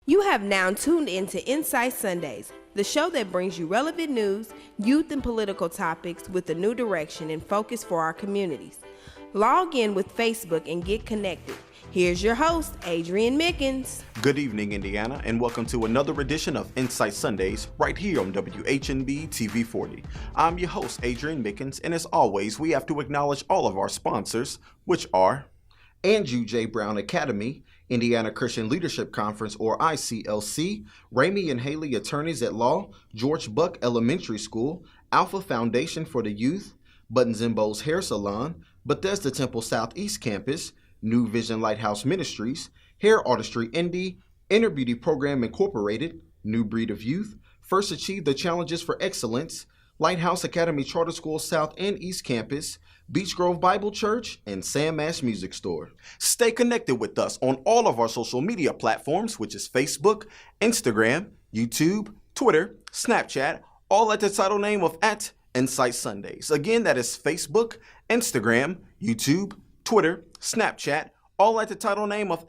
You have now tuned into Insight Sundays, the show that brings you relevant news, youth and political topics with a new direction and focus for our communities. Log in with Facebook and get connected. Here's your host, Adrian Mickens. Good evening, Indiana, and welcome to another edition of Insight Sundays right here on WHNB TV 40. I'm your host, Adrian Mickens, and as always, we have to acknowledge all of our sponsors, which are Andrew J. Brown Academy, Indiana Christian Leadership Conference, or ICLC, Ramey and Haley Attorneys at Law, George Buck Elementary School, Alpha Foundation for the Youth, Buttons and Bows Hair Salon, Bethesda Temple Southeast Campus, New Vision Lighthouse Ministries, Hair Artistry Indy, Inner Beauty Program Incorporated, New Breed of Youth, First Achieve the Challenges for Excellence, Lighthouse Academy Charter School South and East Campus, Beach Grove Bible Church, and Sam Ash Music Store. Stay connected with us on all of our social media platforms, which is Facebook, Instagram, YouTube, Twitter, Snapchat, all at the title name of @Insight Sundays. Again, that is Facebook, Instagram, YouTube, Twitter, Snapchat, all at the title name of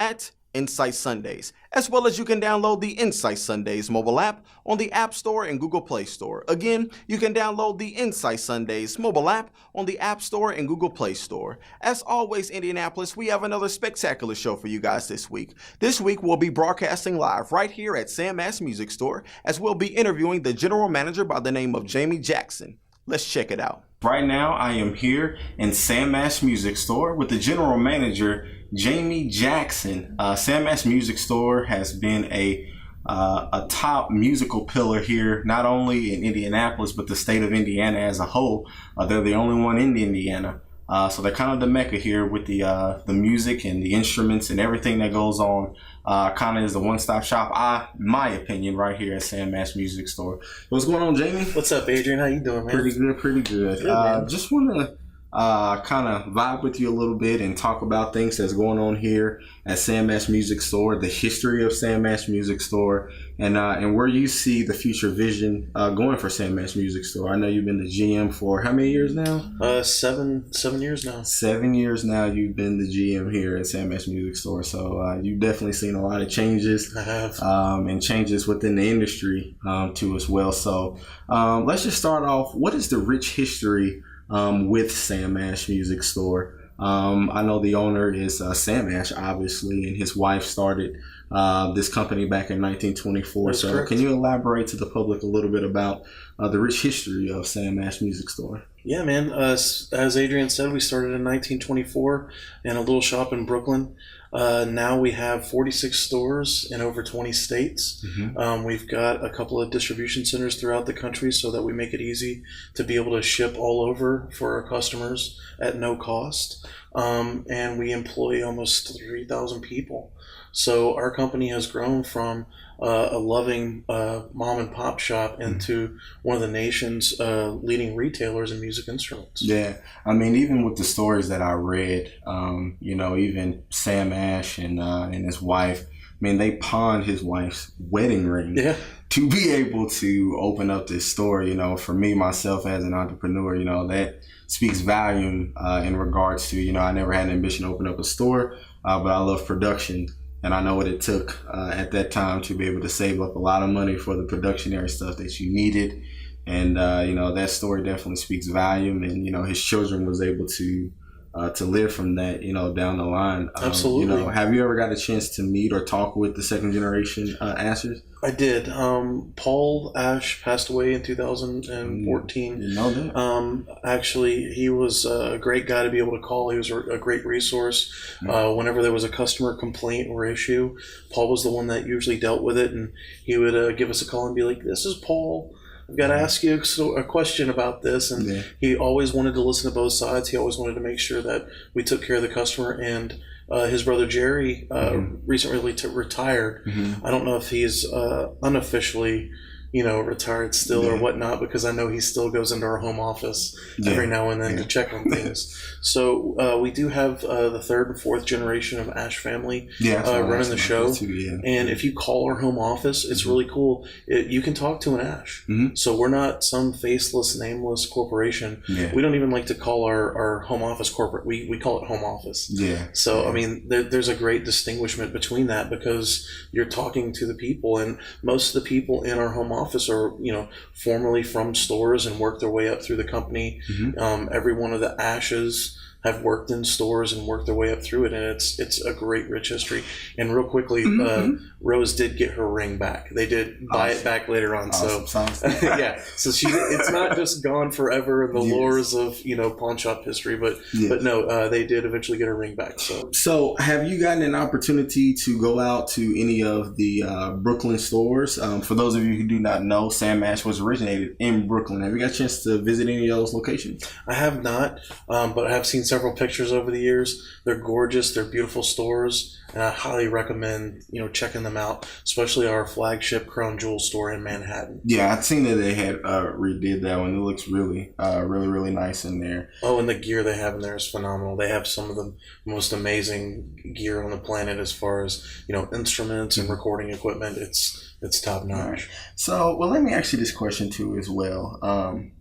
@Insight Sundays, as well as you can download the Insight Sundays mobile app on the App Store and Google Play Store. Again, you can download the Insight Sundays mobile app on the App Store and Google Play Store. As always, Indianapolis, we have another spectacular show for you guys this week. This week, we'll be broadcasting live right here at Sam Ash Music Store, as we'll be interviewing the general manager by the name of Jamie Jackson. Let's check it out. Right now, I am here in Sam Ash Music Store with the general manager, Jamie Jackson. Sam Ash Music Store has been a top musical pillar here, not only in Indianapolis, but the state of Indiana as a whole. They're the only one in Indiana. So they're kind of the mecca here with the music and the instruments and everything that goes on. Kind of is the one-stop shop, my opinion, right here at Sam Ash Music Store. What's going on, Jamie? What's up, Adrian? How you doing, man? Pretty good, pretty good. Just want to kind of vibe with you a little bit and talk about things that's going on here at Sam Ash Music Store, the history of Sam Ash Music Store, and where you see the future vision going for Sam Ash Music Store. I know you've been the GM for how many years now? 7 years now. 7 years now you've been the GM here at Sam Ash Music Store. So you've definitely seen a lot of changes. I have. And changes within the industry too as well. So let's just start off. What is the rich history with Sam Ash Music Store? I know the owner is Sam Ash, obviously, and his wife started this company back in 1924. That's so correct. Can you elaborate to the public a little bit about the rich history of Sam Ash Music Store? Yeah, man. As Adrian said, we started in 1924 in a little shop in Brooklyn. Now we have 46 stores in over 20 states. Mm-hmm. We've got a couple of distribution centers throughout the country so that we make it easy to be able to ship all over for our customers at no cost. And we employ almost 3,000 people. So our company has grown from a loving mom and pop shop into one of the nation's leading retailers in music instruments. Yeah, I mean, even with the stories that I read, even Sam Ash and his wife, I mean, they pawned his wife's wedding ring to be able to open up this store. For me, myself as an entrepreneur, that speaks volume in regards to, I never had an ambition to open up a store, but I love production. And I know what it took at that time to be able to save up a lot of money for the productionary stuff that you needed. And, that story definitely speaks volume. And, his children was able to live from that, down the line. Absolutely. Have you ever got a chance to meet or talk with the second generation Ashers? I did. Paul Ash passed away in 2014. You know that? Actually, he was a great guy to be able to call. He was a great resource. Whenever there was a customer complaint or issue, Paul was the one that usually dealt with it, and he would give us a call and be like, "This is Paul. I've got to ask you a question about this." And he always wanted to listen to both sides. He always wanted to make sure that we took care of the customer. And his brother Jerry recently retired. I don't know if he's unofficially retired still or whatnot, because I know he still goes into our home office every now and then to check on things. So we do have the third and fourth generation of Ash family running the show. Too, and if you call our home office, it's really cool. You can talk to an Ash. So we're not some faceless, nameless corporation. We don't even like to call our home office corporate. We call it home office. So I mean, there's a great distinguishment between that, because you're talking to the people, and most of the people in our home office are formerly from stores and worked their way up through the company. Every one of the Ashes have worked in stores and worked their way up through it, and it's a great rich history. And real quickly, Rose did get her ring back. They did buy it back later on. So so it's not just gone forever in the lores of pawn shop history, but no, they did eventually get her ring back. So have you gotten an opportunity to go out to any of the Brooklyn stores? For those of you who do not know, Sam Ash was originated in Brooklyn. Have you got a chance to visit any of those locations? I have not, but I have seen several pictures over the years. They're gorgeous. They're beautiful stores, and I highly recommend checking them out, especially our flagship Crown Jewel store in Manhattan. Yeah, I've seen that they had redid that one. It looks really really nice in there. Oh, and the gear they have in there is phenomenal. They have some of the most amazing gear on the planet as far as instruments and recording equipment. It's top notch. Right. So, well, let me ask you this question too as well.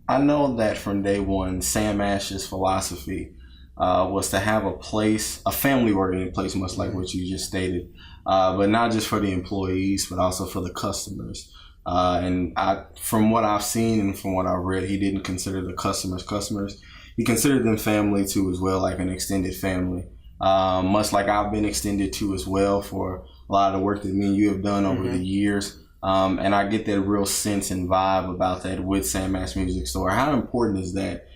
I know that from day one, Sam Ash's philosophy was to have a family oriented place, much like what you just stated, but not just for the employees, but also for the customers. And from what I've seen and from what I've read, he didn't consider the customers. He considered them family too as well, like an extended family, much like I've been extended to as well for a lot of the work that me and you have done over the years. And I get that real sense and vibe about that with Sam Ash Music Store. How important is that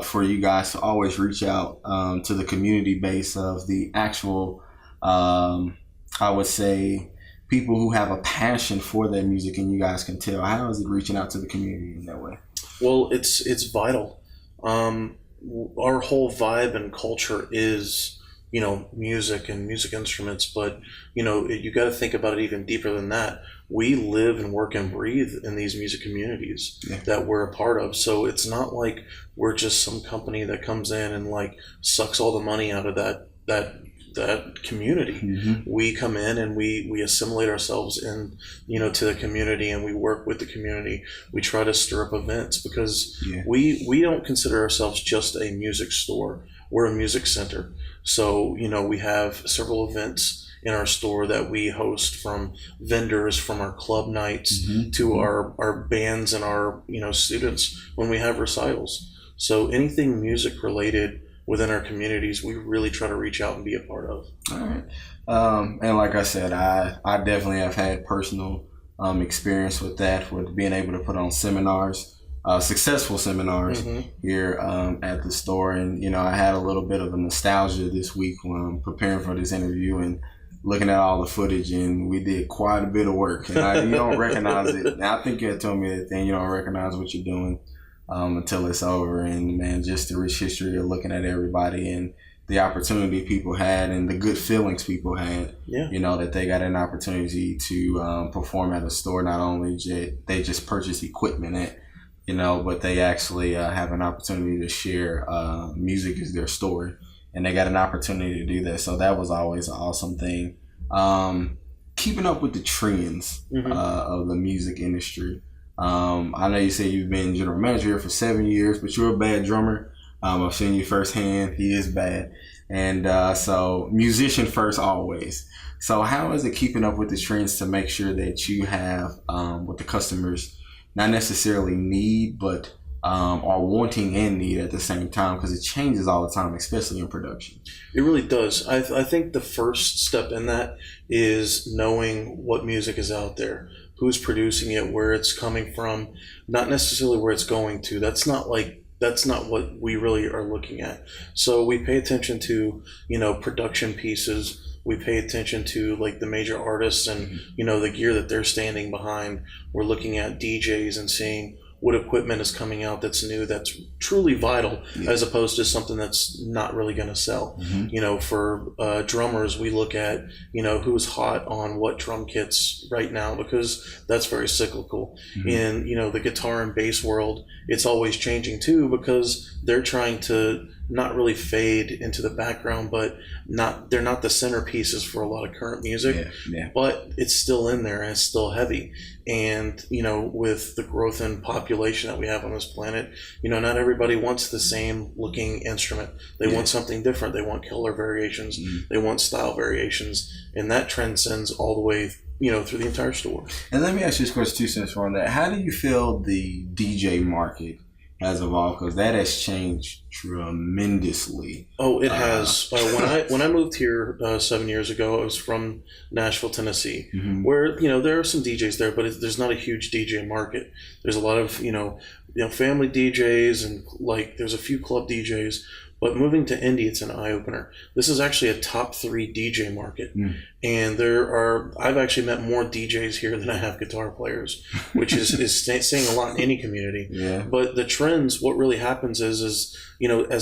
for you guys to always reach out to the community base of the actual, I would say, people who have a passion for their music, and you guys can tell? How is it reaching out to the community in that way? Well, it's vital. Our whole vibe and culture is music and music instruments, but you got to think about it even deeper than that. We live and work and breathe in these music communities that we're a part of. So it's not like we're just some company that comes in and sucks all the money out of that community. We come in and we assimilate ourselves in to the community, and we work with the community. We try to stir up events, because we don't consider ourselves just a music store. We're a music center. So we have several events in our store that we host, from vendors, from our club nights to our bands and our students when we have recitals. So anything music related within our communities, we really try to reach out and be a part of. All right. And like I said, I definitely have had personal experience with that, with being able to put on seminars, successful seminars here at the store. And, I had a little bit of a nostalgia this week when I'm preparing for this interview and looking at all the footage, and we did quite a bit of work. And you don't recognize it. And I think you had told me that thing, you don't recognize what you're doing until it's over. And man, just the rich history of looking at everybody and the opportunity people had and the good feelings people had, that they got an opportunity to perform at a store. Not only they just purchase equipment at, but they actually have an opportunity to share music is their story, and they got an opportunity to do that. So that was always an awesome thing. Keeping up with the trends of the music industry. I know you say you've been general manager here for 7 years, but you're a bad drummer. I've seen you firsthand. He is bad. And so musician first always. So how is it keeping up with the trends to make sure that you have what the customers not necessarily need, but are wanting and need at the same time? Because it changes all the time, especially in production. It really does. I think the first step in that is knowing what music is out there, who's producing it, where it's coming from, not necessarily where it's going to. That's not what we really are looking at. So we pay attention to, production pieces. We pay attention to the major artists and, the gear that they're standing behind. We're looking at DJs and seeing what equipment is coming out that's new, that's truly vital, as opposed to something that's not really going to sell. For drummers, we look at, who's hot on what drum kits right now, because that's very cyclical. In, the guitar and bass world, it's always changing too, because they're trying to not really fade into the background, but they're not the centerpieces for a lot of current music, but it's still in there and it's still heavy. And, with the growth in population that we have on this planet, not everybody wants the same looking instrument. They want something different. They want color variations. They want style variations. And that transcends all the way through the entire store. And let me ask you this question too, since we're on that. How do you feel the DJ market has evolved? Because that has changed tremendously. Oh, it has. When I moved here 7 years ago, I was from Nashville, Tennessee, where there are some DJs there, but there's not a huge DJ market. There's a lot of family DJs and there's a few club DJs. But moving to Indy, it's an eye-opener. This is actually a top 3 DJ market. And I've actually met more DJs here than I have guitar players, which is saying a lot in any community. But the trends, what really happens is as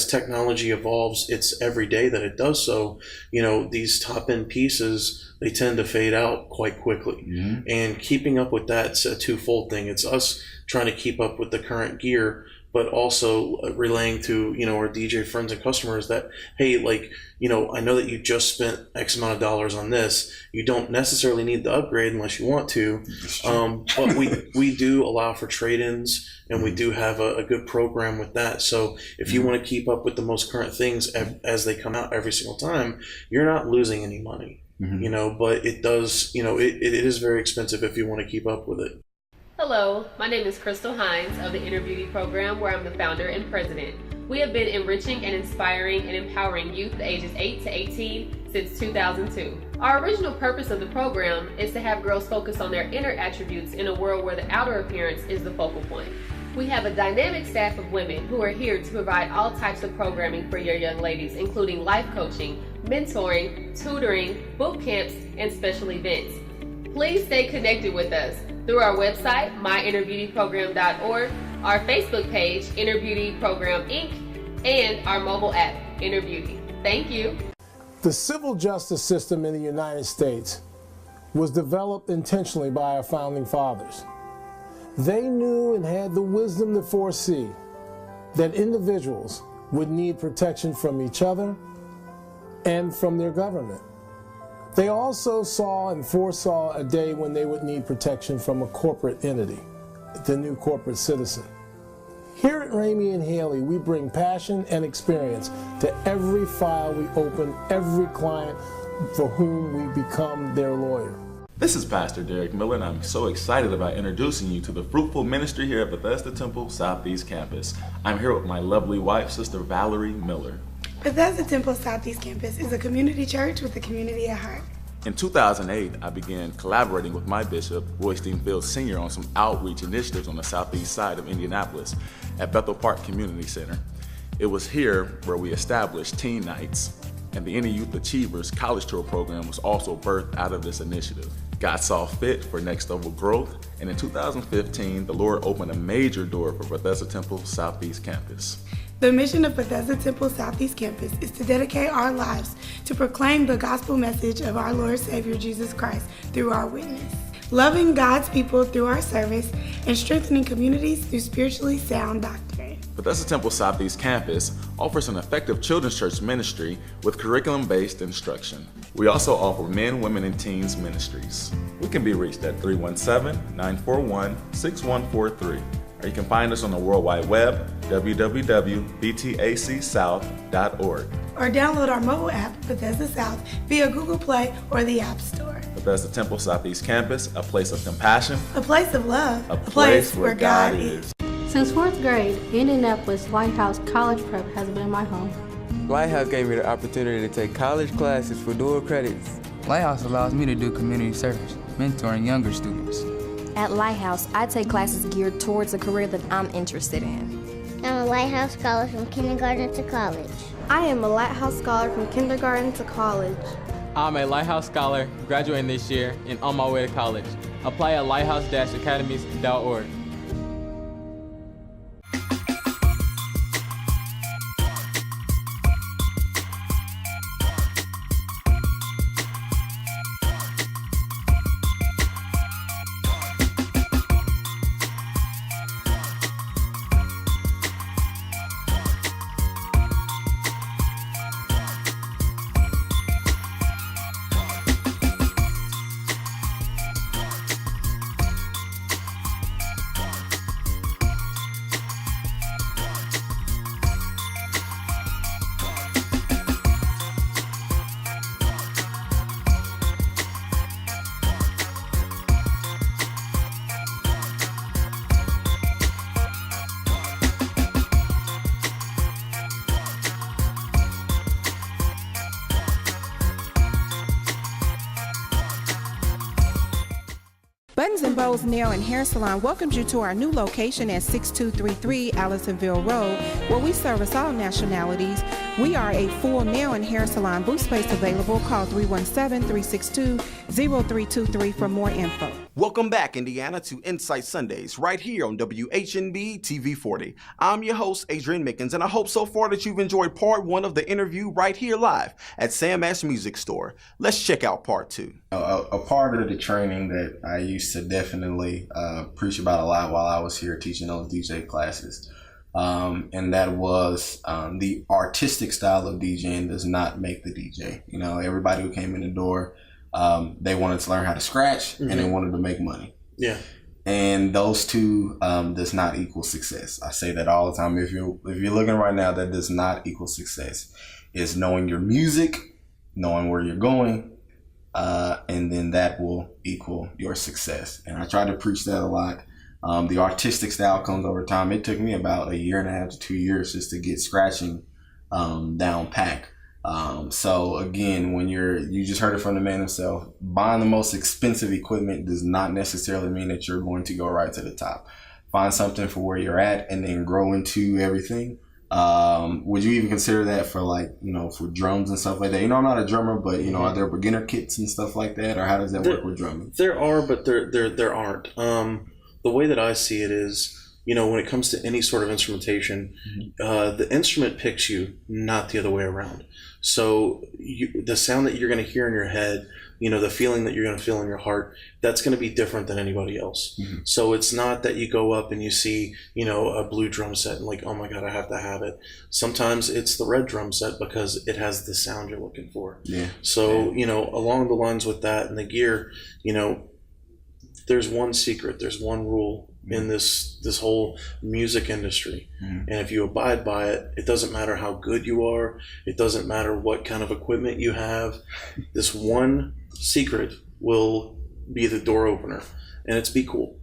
technology evolves, it's every day that it does so, these top-end pieces, they tend to fade out quite quickly. And keeping up with that's a twofold thing. It's us trying to keep up with the current gear, but also relaying to, our DJ friends and customers that, hey, I know that you just spent X amount of dollars on this. You don't necessarily need the upgrade unless you want to. But we do allow for trade-ins, and we do have a good program with that. So if you want to keep up with the most current things as they come out every single time, you're not losing any money, but it does, it is very expensive if you want to keep up with it. Hello, my name is Crystal Hines of the Inner Beauty Program, where I'm the founder and president. We have been enriching and inspiring and empowering youth ages 8 to 18 since 2002. Our original purpose of the program is to have girls focus on their inner attributes in a world where the outer appearance is the focal point. We have a dynamic staff of women who are here to provide all types of programming for your young ladies, including life coaching, mentoring, tutoring, boot camps, and special events. Please stay connected with us through our website, myinnerbeautyprogram.org, our Facebook page, Inner Beauty Program Inc., and our mobile app, Inner Beauty. Thank you. The civil justice system in the United States was developed intentionally by our founding fathers. They knew and had the wisdom to foresee that individuals would need protection from each other and from their government. They also saw and foresaw a day when they would need protection from a corporate entity, the new corporate citizen. Here at Ramey and Haley, we bring passion and experience to every file we open, every client for whom we become their lawyer. This is Pastor Derek Miller, and I'm so excited about introducing you to the fruitful ministry here at Bethesda Temple Southeast Campus. I'm here with my lovely wife, Sister Valerie Miller. Bethesda Temple Southeast Campus is a community church with a community at heart. In 2008, I began collaborating with my bishop, Roy Steenfield Sr., on some outreach initiatives on the southeast side of Indianapolis at Bethel Park Community Center. It was here where we established Teen Nights, and the Inner Youth Achievers College Tour program was also birthed out of this initiative. God saw fit for next level growth, and in 2015, the Lord opened a major door for Bethesda Temple Southeast Campus. The mission of Bethesda Temple Southeast Campus is to dedicate our lives to proclaim the gospel message of our Lord Savior Jesus Christ through our witness, loving God's people through our service, and strengthening communities through spiritually sound doctrine. Bethesda Temple Southeast Campus offers an effective children's church ministry with curriculum-based instruction. We also offer men, women, and teens ministries. We can be reached at 317-941-6143. Or you can find us on the World Wide Web, www.btacsouth.org. Or download our mobile app, Bethesda South, via Google Play or the App Store. Bethesda Temple Southeast Campus, a place of compassion, a place of love, a place where God is. Since 4th grade, Indianapolis Lighthouse College Prep has been my home. Lighthouse gave me the opportunity to take college classes for dual credits. Lighthouse allows me to do community service, mentoring younger students. At Lighthouse, I take classes geared towards a career that I'm interested in. I'm a Lighthouse Scholar from kindergarten to college. I am a Lighthouse Scholar from kindergarten to college. I'm a Lighthouse Scholar graduating this year and on my way to college. Apply at lighthouse-academies.org. Buttons and Bows Nail and Hair Salon welcomes you to our new location at 6233 Allisonville Road, where we service all nationalities. We are a full nail and hair salon. Booth space available. Call 317-362-0323 for more info. Welcome back, Indiana, to Insight Sundays, right here on WHNB TV 40. I'm your host, Adrian Mickens, and I hope so far that you've enjoyed part 1 of the interview right here live at Sam Ash Music Store. Let's check out part 2. A part of the training that I used to definitely preach about a lot while I was here teaching those DJ classes, and that was the artistic style of DJing does not make the DJ. You know, everybody who came in the door, they wanted to learn how to scratch and they wanted to make money. Yeah. And those two does not equal success. I say that all the time. If you're looking right now, that does not equal success. It's knowing your music, knowing where you're going, and then that will equal your success. And I try to preach that a lot. The artistic style comes over time. It took me about 1.5 to 2 years just to get scratching down pat. So again, when you just heard it from the man himself, buying the most expensive equipment does not necessarily mean that you're going to go right to the top. Find something for where you're at and then grow into everything. Would you even consider that for for drums and stuff like that? You know, I'm not a drummer, but are there beginner kits and stuff like that, or how does that work with drumming? There are, but there aren't. The way that I see it is, when it comes to any sort of instrumentation, the instrument picks you, not the other way around. So the sound that you're going to hear in your head, the feeling that you're going to feel in your heart, that's going to be different than anybody else. Mm-hmm. So it's not that you go up and you see, a blue drum set and like, oh my God, I have to have it. Sometimes it's the red drum set because it has the sound you're looking for. Yeah. So, along the lines with that and the gear, there's one secret, there's one rule in this whole music industry. And if you abide by it, it doesn't matter how good you are, it doesn't matter what kind of equipment you have, this one secret will be the door opener, and it's be cool.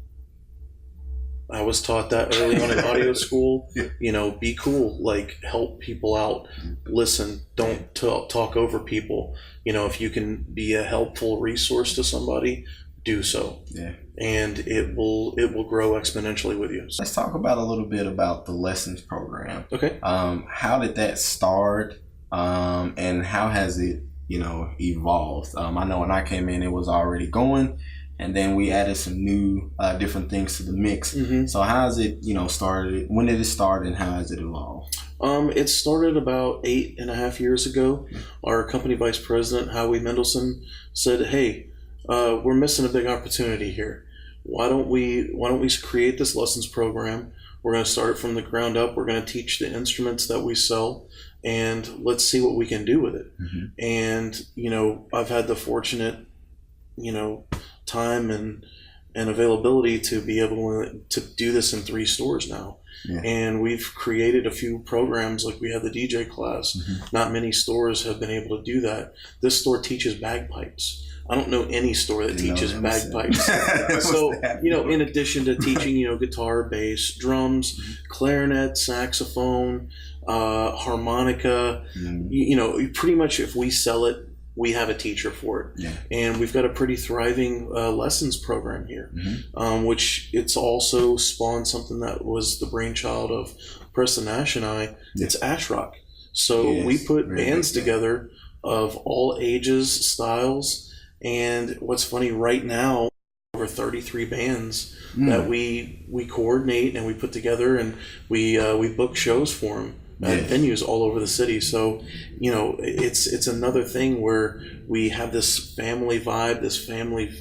I was taught that early on in audio school. Be cool, like help people out, listen, don't talk over people. If you can be a helpful resource to somebody, do so. Yeah. And it will grow exponentially with you. Let's talk about a little bit about the lessons program. Okay. How did that start? And how has it, evolved? I know when I came in, it was already going, and then we added some new different things to the mix. Mm-hmm. So how has it, started? When did it start, and how has it evolved? It started about 8.5 years ago. Our company vice president, Howie Mendelson, said, "Hey, we're missing a big opportunity here. Why don't we create this lessons program? We're going to start from the ground up. We're going to teach the instruments that we sell, and let's see what we can do with it." Mm-hmm. And I've had the fortunate time and availability to be able to do this in 3 stores now. Yeah. And we've created a few programs, like we have the DJ class. Mm-hmm. Not many stores have been able to do that. This store teaches bagpipes. I don't know any store that teaches bagpipes. So, in addition to teaching, guitar, bass, drums, clarinet, saxophone, harmonica, pretty much if we sell it, we have a teacher for it. Yeah. And we've got a pretty thriving lessons program here, which it's also spawned something that was the brainchild of Preston Nash and I. Yeah. It's Ash Rock. So we put bands together of all ages, styles. And what's funny, right now, over 33 bands that we coordinate and we put together, and we book shows for them at venues all over the city. So, it's another thing where we have this family vibe, this family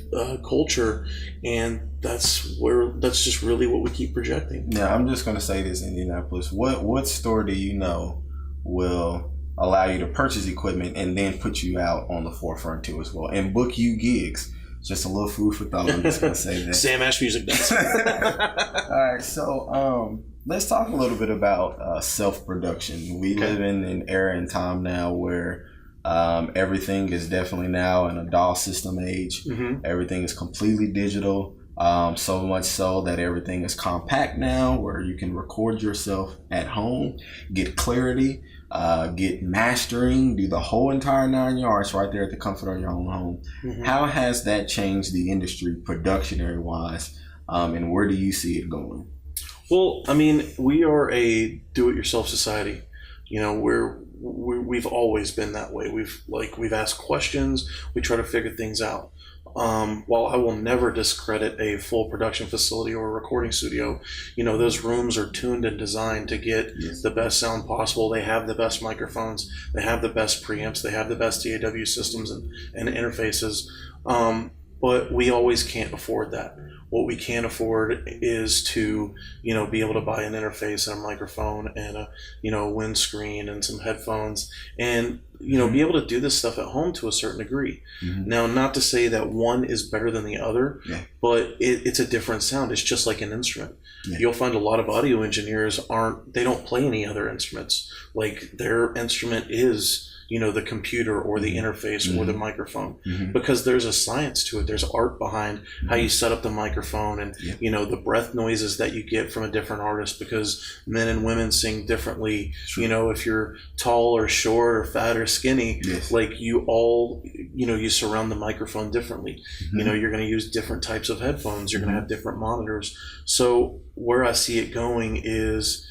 culture, and that's just really what we keep projecting. Yeah, I'm just going to say this, Indianapolis. What store do you know will allow you to purchase equipment and then put you out on the forefront too as well, and book you gigs? Just a little food for thought. I'm just gonna say that. Sam Ash Music does. All right, so let's talk a little bit about self-production. We live in an era and time now where everything is definitely now in a DAW system age. Mm-hmm. Everything is completely digital. So much so that everything is compact now, where you can record yourself at home, get clarity. get mastering, do the whole entire 9 yards right there at the comfort of your own home. Mm-hmm. How has that changed the industry productionary wise, and where do you see it going? Well, I mean, we are a do-it-yourself society. You know, we've always been that way. We've asked questions. We try to figure things out. While I will never discredit a full production facility or a recording studio, you know, those rooms are tuned and designed to get the best sound possible. They have the best microphones. They have the best preamps. They have the best DAW systems and interfaces. But we always can't afford that. What we can afford is to, you know, be able to buy an interface and a microphone and a, you know, windscreen and some headphones and, you know, be able to do this stuff at home to a certain degree. Mm-hmm. Now, not to say that one is better than the other, but it's a different sound. It's just like an instrument. Yeah. You'll find a lot of audio engineers they don't play any other instruments. Like their instrument is, you know, the computer or the interface or the microphone, because there's a science to it. There's art behind how you set up the microphone and, you know, the breath noises that you get from a different artist, because men and women sing differently. You know, if you're tall or short or fat or skinny, like you all, you know, you surround the microphone differently. You know, you're going to use different types of headphones. You're going to have different monitors. So where I see it going is,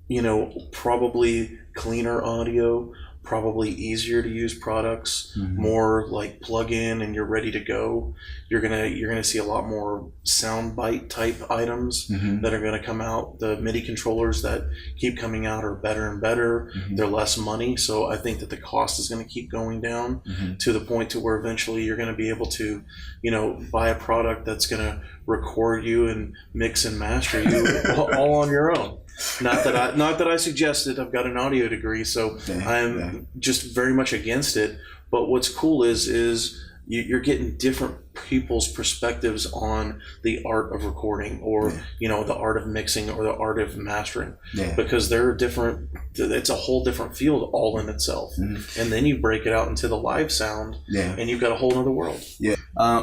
you know, probably cleaner audio, probably easier to use products, more like plug in and you're ready to go. You're gonna see a lot more soundbite type items that are gonna come out. The MIDI controllers that keep coming out are better and better. They're less money, so I think that the cost is gonna keep going down to the point to where eventually you're gonna be able to, you know, buy a product that's gonna record you and mix and master you all on your own. Not that I suggested. I've got an audio degree, so I'm just very much against it. But what's cool is you're getting different people's perspectives on the art of recording, or you know, the art of mixing or the art of mastering, because they're different. It's a whole different field all in itself. And then you break it out into the live sound, and you've got a whole other world.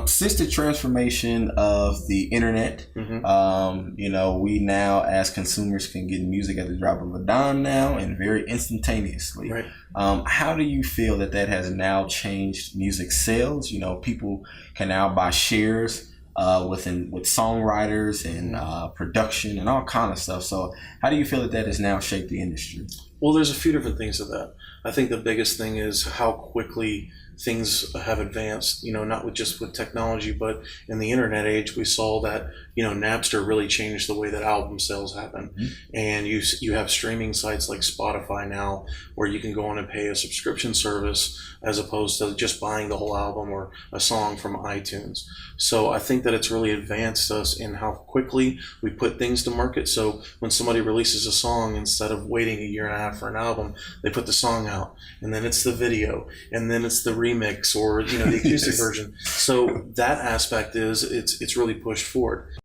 Since the transformation of the internet, you know, we now as consumers can get music at the drop of a dime now and very instantaneously. How do you feel that has now changed music sales? You know, people can now buy shares with songwriters and production and all kind of stuff. So how do you feel that has now shaped the industry? Well, there's a few different things to that. I think the biggest thing is how quickly things have advanced, you know, not just with technology, but in the internet age, we saw that, you know, Napster really changed the way that album sales happen. And you have streaming sites like Spotify now, where you can go on and pay a subscription service as opposed to just buying the whole album or a song from iTunes. So I think that it's really advanced us in how quickly we put things to market. So when somebody releases a song, instead of waiting a year and a half for an album, they put the song out, and then it's the video, and then it's the remix, or, you know, the acoustic version. So that aspect it's really pushed forward.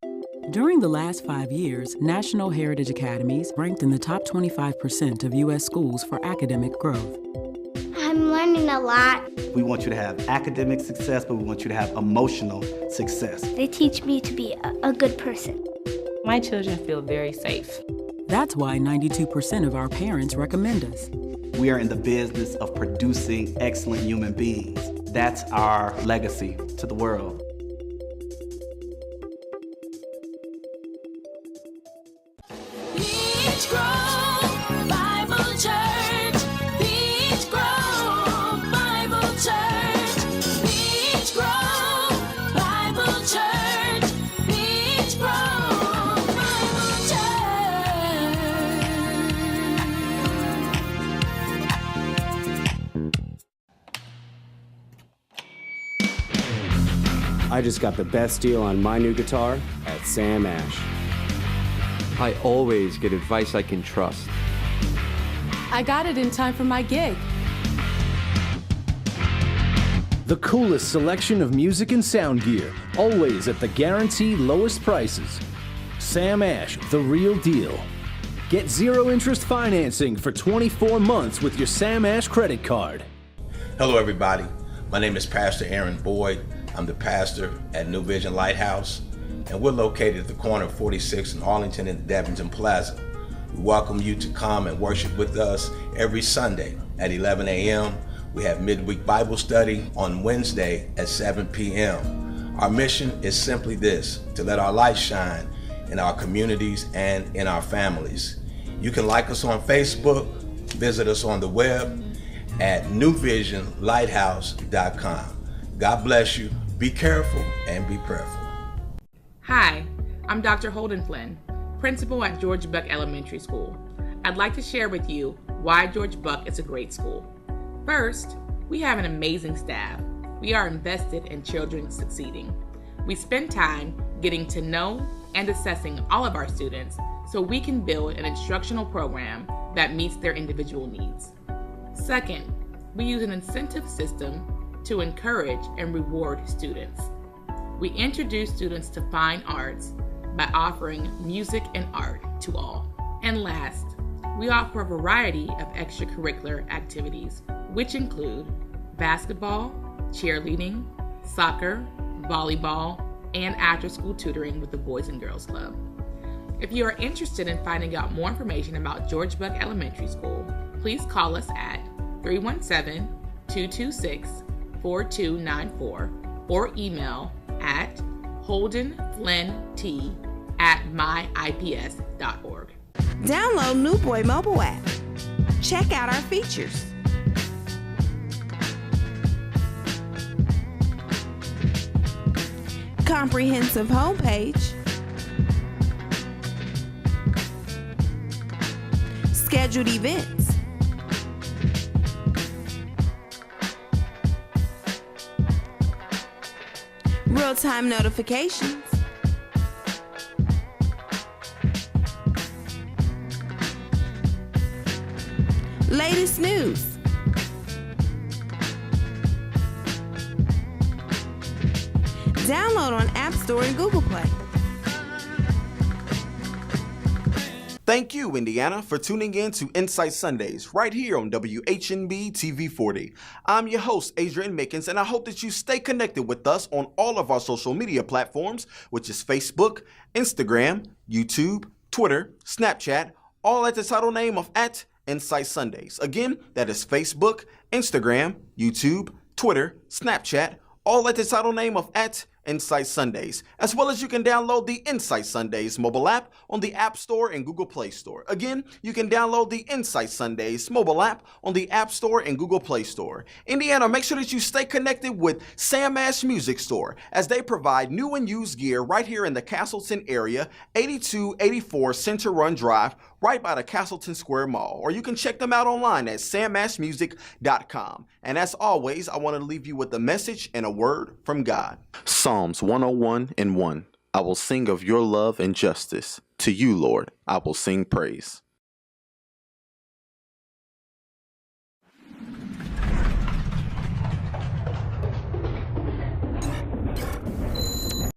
During the last 5 years, National Heritage Academies ranked in the top 25% of U.S. schools for academic growth. I'm learning a lot. We want you to have academic success, but we want you to have emotional success. They teach me to be a good person. My children feel very safe. That's why 92% of our parents recommend us. We are in the business of producing excellent human beings. That's our legacy to the world. Beach Grove Bible Church. Beach Grove Bible Church. Beach Grove Bible Church. Beach Grove Bible Church. I just got the best deal on my new guitar at Sam Ash. I always get advice I can trust. I got it in time for my gig. The coolest selection of music and sound gear, always at the guaranteed lowest prices. Sam Ash, the real deal. Get 0 interest financing for 24 months with your Sam Ash credit card. Hello everybody, my name is Pastor Aaron Boyd. I'm the pastor at New Vision Lighthouse, and we're located at the corner of 46th and Arlington and Devonton Plaza. We welcome you to come and worship with us every Sunday at 11 a.m. We have midweek Bible study on Wednesday at 7 p.m. Our mission is simply this, to let our light shine in our communities and in our families. You can like us on Facebook, visit us on the web at newvisionlighthouse.com. God bless you. Be careful and be prayerful. Hi, I'm Dr. Holden Flynn, principal at George Buck Elementary School. I'd like to share with you why George Buck is a great school. First, we have an amazing staff. We are invested in children succeeding. We spend time getting to know and assessing all of our students so we can build an instructional program that meets their individual needs. Second, we use an incentive system to encourage and reward students. We introduce students to fine arts by offering music and art to all. And last, we offer a variety of extracurricular activities, which include basketball, cheerleading, soccer, volleyball, and after-school tutoring with the Boys and Girls Club. If you are interested in finding out more information about George Buck Elementary School, please call us at 317-226-4294 or email at holdenflynnt@myips.org. Download New Boy mobile app. Check out our features. Comprehensive homepage. Scheduled events. Real-time notifications. Latest news. Download on App Store and Google Play. Thank you, Indiana, for tuning in to Insight Sundays right here on WHNB TV 40. I'm your host, Adrian Mickens, and I hope that you stay connected with us on all of our social media platforms, which is Facebook, Instagram, YouTube, Twitter, Snapchat, all at the title name of @Insight Sundays. Again, that is Facebook, Instagram, YouTube, Twitter, Snapchat, all at the title name of @Insight Sundays, as well as you can download the Insight Sundays mobile app on the App Store and Google Play Store. Again, you can download the Insight Sundays mobile app on the App Store and Google Play Store. Indiana, make sure that you stay connected with Sam Ash Music Store as they provide new and used gear right here in the Castleton area, 8284 Center Run Drive, right by the Castleton Square Mall. Or you can check them out online at samashmusic.com. And as always, I want to leave you with a message and a word from God. Psalms 101:1. I will sing of your love and justice. To you, Lord, I will sing praise.